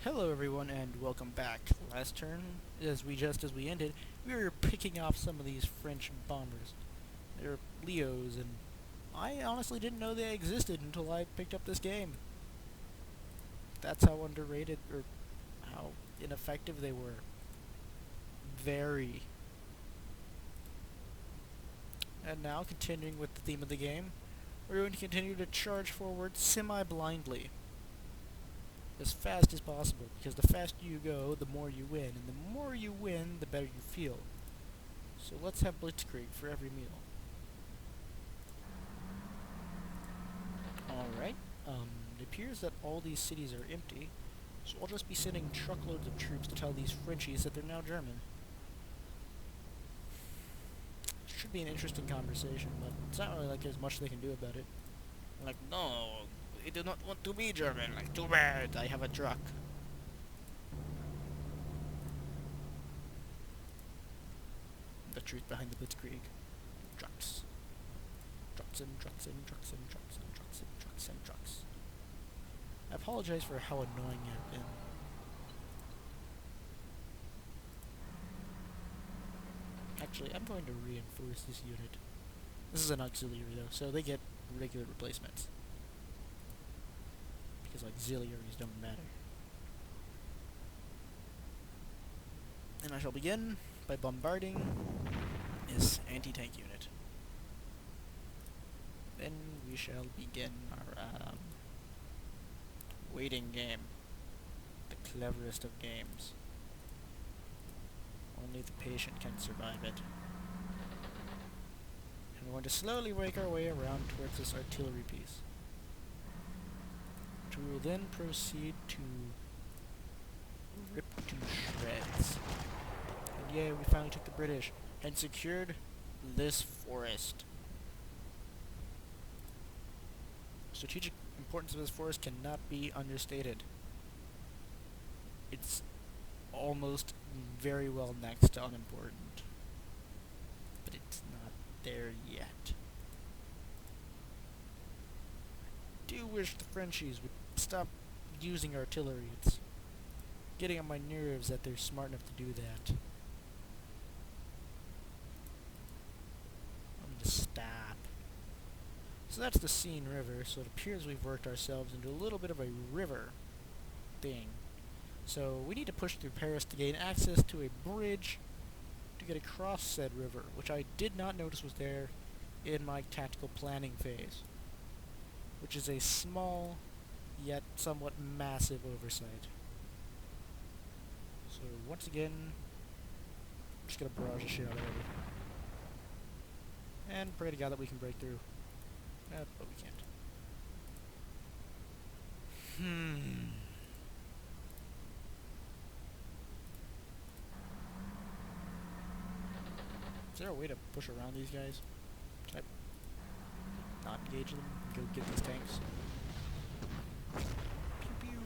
Hello everyone and welcome back. Last turn, as we ended, we were picking off some of these French bombers. They're Leos, and I honestly didn't know they existed until I picked up this game. That's how underrated or how ineffective they were. Very. And now, continuing with the theme of the game, we're going to continue to charge forward semi-blindly. As fast as possible, because the faster you go, the more you win, and the more you win, the better you feel. So let's have Blitzkrieg for every meal. Alright, it appears that all these cities are empty, so I'll just be sending truckloads of troops to tell these Frenchies that they're now German. Should be an interesting conversation, but it's not really like there's much they can do about it. Like, no, we do not want to be German. Like, too bad, I have a truck. The truth behind the Blitzkrieg. Trucks. Trucks and trucks and trucks and trucks and trucks and trucks and trucks. I apologize for how annoying I've been. Actually, I'm going to reinforce this unit. This is an auxiliary though, so they get regular replacements. Because auxiliaries don't matter. And I shall begin by bombarding this anti-tank unit. Then we shall begin our waiting game. The cleverest of games. Only the patient can survive it. And we're going to slowly work our way around towards this artillery piece. Which we will then proceed to rip to shreds. And yeah, we finally took the British and secured this forest. Strategic importance of this forest cannot be understated. It's almost very well next to unimportant. But it's not there yet. I do wish the Frenchies would stop using artillery. It's getting on my nerves that they're smart enough to do that. I'm gonna stop. So that's the Seine River, so it appears we've worked ourselves into a little bit of a river thing. So we need to push through Paris to gain access to a bridge to get across said river, which I did not notice was there in my tactical planning phase, which is a small yet somewhat massive oversight. So once again, I'm just gonna barrage the shit out of everything. And pray to God that we can break through. But we can't. Is there a way to push around these guys? Can I not engage them and go get these tanks? Pew pew!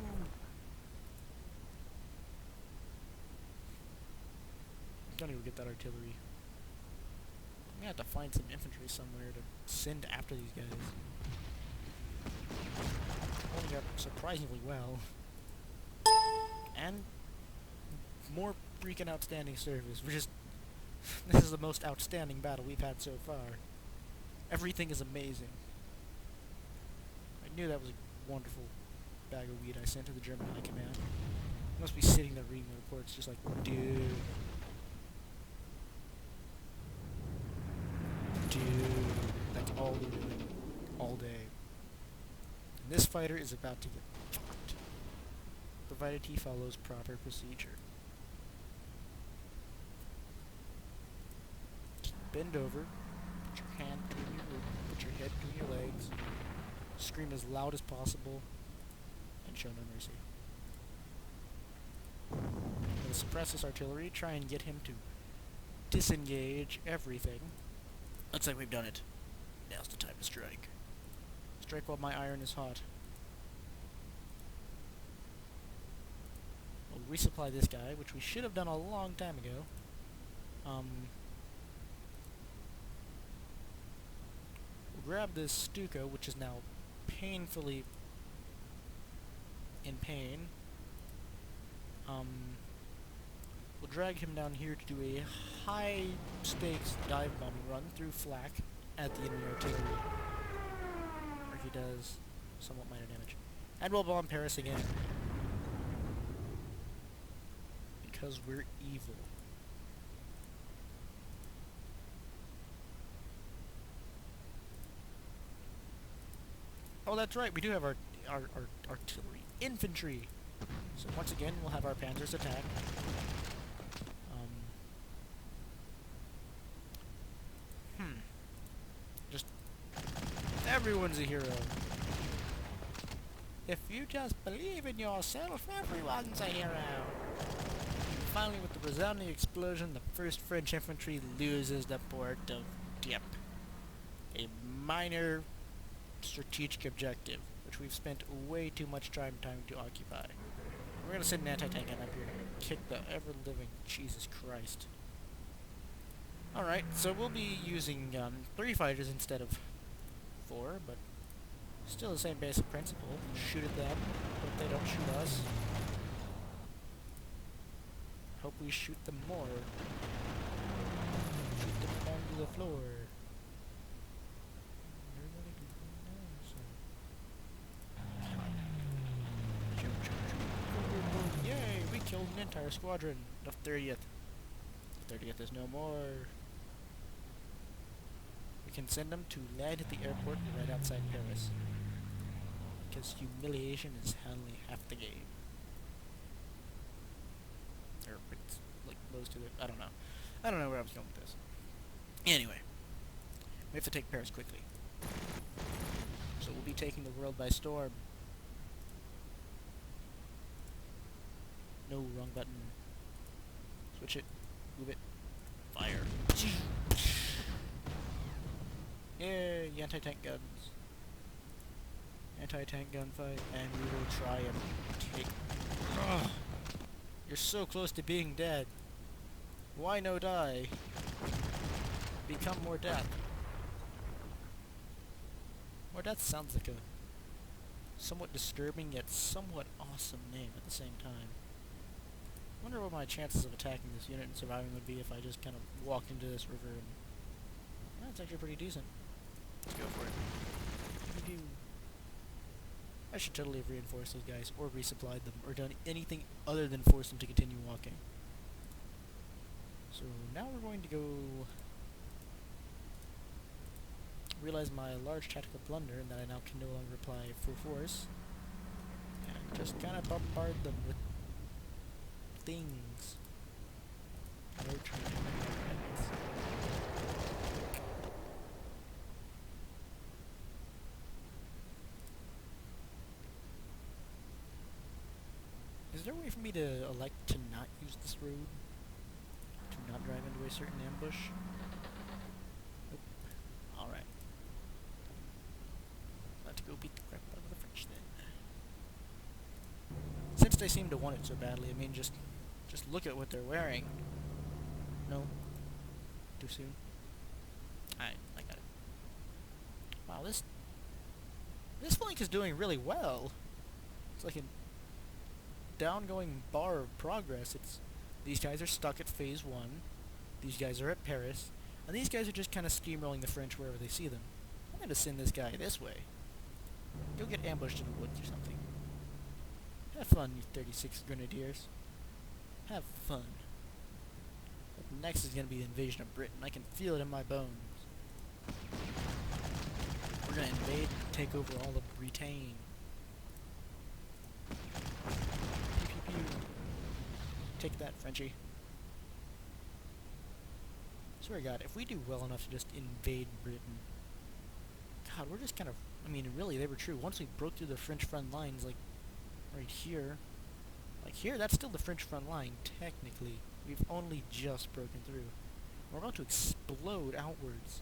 Don't even get that artillery. I'm gonna have to find some infantry somewhere to send after these guys. Holding up surprisingly well. And more freaking outstanding service. This is the most outstanding battle we've had so far. Everything is amazing. I knew that was a wonderful bag of weed I sent to the German High Command. I must be sitting there reading the reports just like, dude. Dude, that's all they're doing all day. And this fighter is about to get fucked, provided he follows proper procedure. Just bend over, put your hand between your put your head between your legs, scream as loud as possible, and show no mercy. We'll suppress this artillery, try and get him to disengage everything. Looks like we've done it. Now's the time to strike. Strike while my iron is hot. We'll resupply this guy, which we should have done a long time ago. We'll grab this Stuka, which is now painfully in pain. drag him down here to do a high-stakes dive bombing run through flak at the enemy artillery, where he does somewhat minor damage. And we'll bomb Paris again. Because we're evil. Oh, that's right, we do have our artillery. Infantry! So once again, we'll have our panzers attack. Just... everyone's a hero. If you just believe in yourself, everyone's a hero. And finally, with the resounding explosion, the 1st French infantry loses the port of Dieppe. A minor strategic objective, which we've spent way too much time to occupy. We're gonna send an anti-tank gun up here and kick the ever-living Jesus Christ. Alright, so we'll be using 3 fighters instead of 4, but still the same basic principle. Shoot at them, hope they don't shoot us. Hope we shoot them more. Shoot them onto the floor. Yay, we killed an entire squadron of 30th. 30th is no more. We can send them to land at the airport right outside Paris. Because humiliation is only half the game. Or it's like close to it. I don't know. I don't know where I was going with this. Anyway. We have to take Paris quickly. So we'll be taking the world by storm. No, wrong button. Switch it. Move it. Fire. Yay, anti-tank guns. Anti-tank gunfight, and we will try and take... Ugh. You're so close to being dead. Why no die? Become more death. More death sounds like a somewhat disturbing yet somewhat awesome name at the same time. I wonder what my chances of attacking this unit and surviving would be if I just kind of walked into this river and... That's actually pretty decent. Let's go for it. I should totally have reinforced those guys, or resupplied them, or done anything other than force them to continue walking. So now we're going to go... realize my large tactical blunder, and that I now can no longer apply full force. And just kind of bombard them with things. Is there a way for me to elect to not use this road? To not drive into a certain ambush? Nope. Alright. Let's go beat the crap out of the French then. Since they seem to want it so badly, I mean, just look at what they're wearing. No? Too soon? I got it. Wow, this flank is doing really well. It's like a down-going bar of progress. It's these guys are stuck at phase 1, these guys are at Paris, and these guys are just kind of steamrolling the French wherever they see them. I'm gonna send this guy this way. Go get ambushed in the woods or something. Have fun, you 36 grenadiers. Have fun. But next is gonna be the invasion of Britain. I can feel it in my bones. We're gonna invade and take over all of Britain. Take that, Frenchie. Swear to God, if we do well enough to just invade Britain... God, we're just kind of... I mean, really, they were true. Once we broke through the French front lines, like, right here... Like, here, that's still the French front line, technically. We've only just broken through. We're about to explode outwards.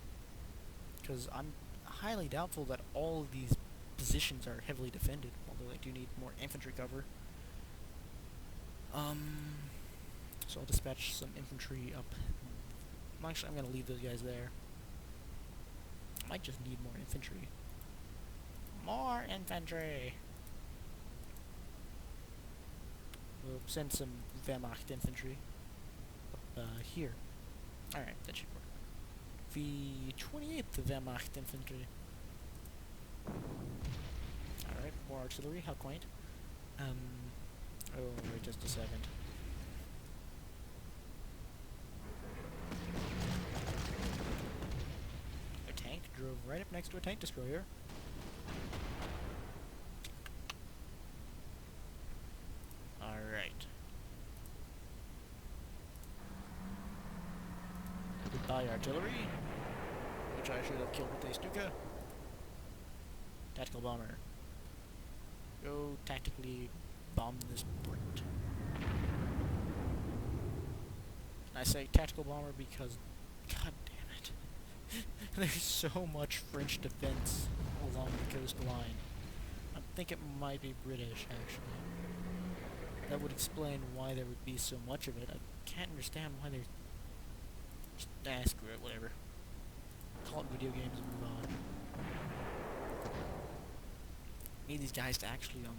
Because I'm highly doubtful that all of these positions are heavily defended, although they do need more infantry cover. So I'll dispatch some infantry up. Actually, I'm going to leave those guys there. I might just need more infantry. More infantry! We'll send some Wehrmacht infantry. here. Alright, that should work. The 28th Wehrmacht Infantry. Alright, more artillery, how quaint. Oh, wait just a second. A tank drove right up next to a tank destroyer. Alright. Goodbye artillery, which I should have killed with a Stuka. Tactical bomber. Go tactically bomb this port. I say tactical bomber because, god damn it, there's so much French defense along the coastline. I think it might be British, actually. That would explain why there would be so much of it. I can't understand why there's... Just, screw it, whatever. Call it video games and move on. Need these guys to actually, I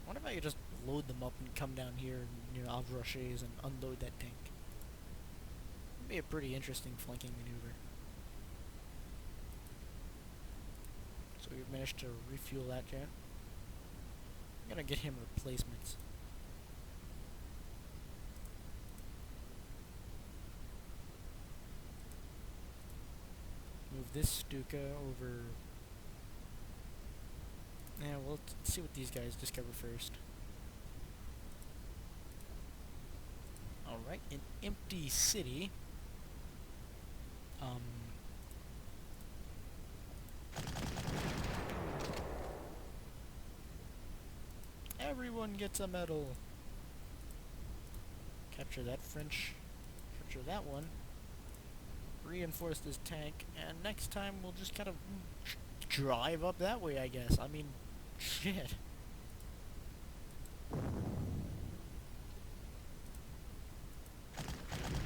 wonder if I could just load them up and come down here near Havre Rochers and unload that tank. It'd be a pretty interesting flanking maneuver. So we've managed to refuel that jet. I'm gonna get him replacements. Move this Stuka over. Yeah, well, let's see what these guys discover first. Alright, an empty city. Everyone gets a medal. Capture that French. Capture that one. Reinforce this tank, and next time we'll just kind of drive up that way, I guess. I mean, shit. To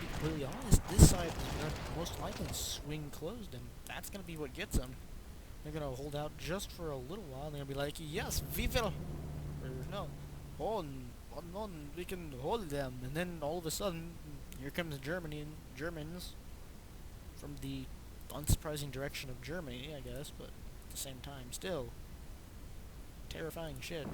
be completely honest, this side is going to most likely swing closed, and that's going to be what gets them. They're going to hold out just for a little while, and they're going to be like, yes, we will, or no, on, we can hold them, and then all of a sudden, here comes Germany and Germans from the unsurprising direction of Germany, I guess, but at the same time, still terrifying shit.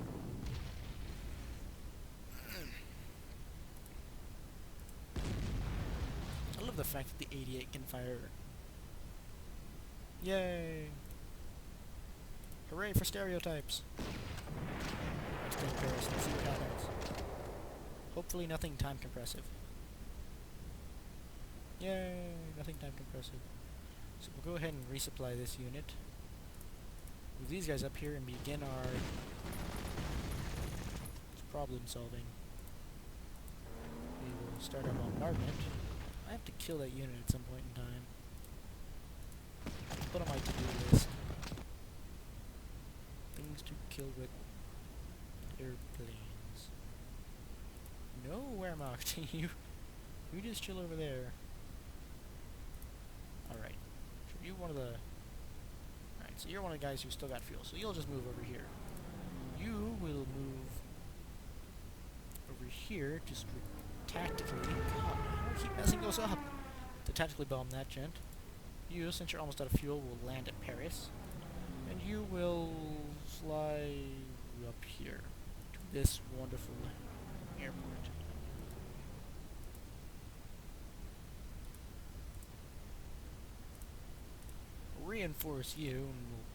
I love the fact that the 88 can fire. Yay! Hooray for stereotypes! Let's go to Paris and see what happens. Hopefully nothing time compressive. Yay! Nothing time compressive. So we'll go ahead and resupply this unit. Move these guys up here and begin our problem solving. We will start our bombardment. I have to kill that unit at some point in time. Put on my to-do list. Things to kill with airplanes. No, Wehrmacht, you just chill over there. Alright. So you're one of the... Alright, so you're one of the guys who still got fuel, so you'll just move over here. You will move over here, just tactically... God, how do I keep messing those up? To tactically bomb that gent. You, since you're almost out of fuel, will land at Paris. And you will fly up here to this wonderful airport. Reinforce you, and we'll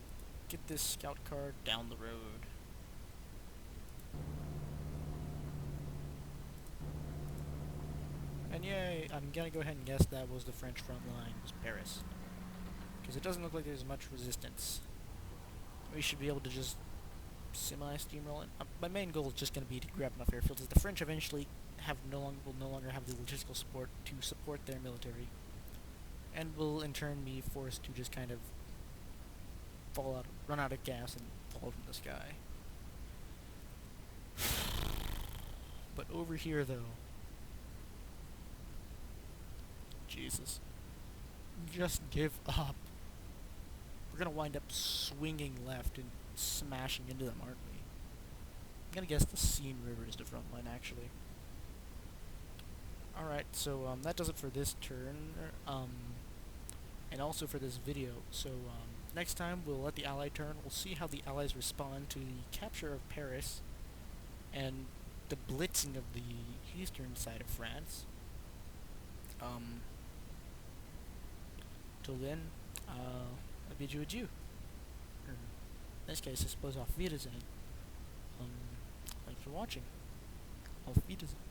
get this scout car down the road. And yay, I'm gonna go ahead and guess that was the French front line, was Paris. Because it doesn't look like there's much resistance. We should be able to just semi-steamroll it. My main goal is just going to be to grab enough airfields, as the French eventually will no longer have the logistical support to support their military. And will in turn be forced to just kind of run out of gas and fall from the sky. But over here though, Jesus, just give up. We're gonna wind up swinging left and smashing into them, aren't we? I'm gonna guess the Seine River is the front line, actually. Alright, so that does it for this turn, and also for this video. So next time we'll let the Allied turn. We'll see how the Allies respond to the capture of Paris and the blitzing of the eastern side of France. Till then, I bid you adieu. Or in this case, I suppose auf Wiedersehen. Thanks for watching. Auf Wiedersehen.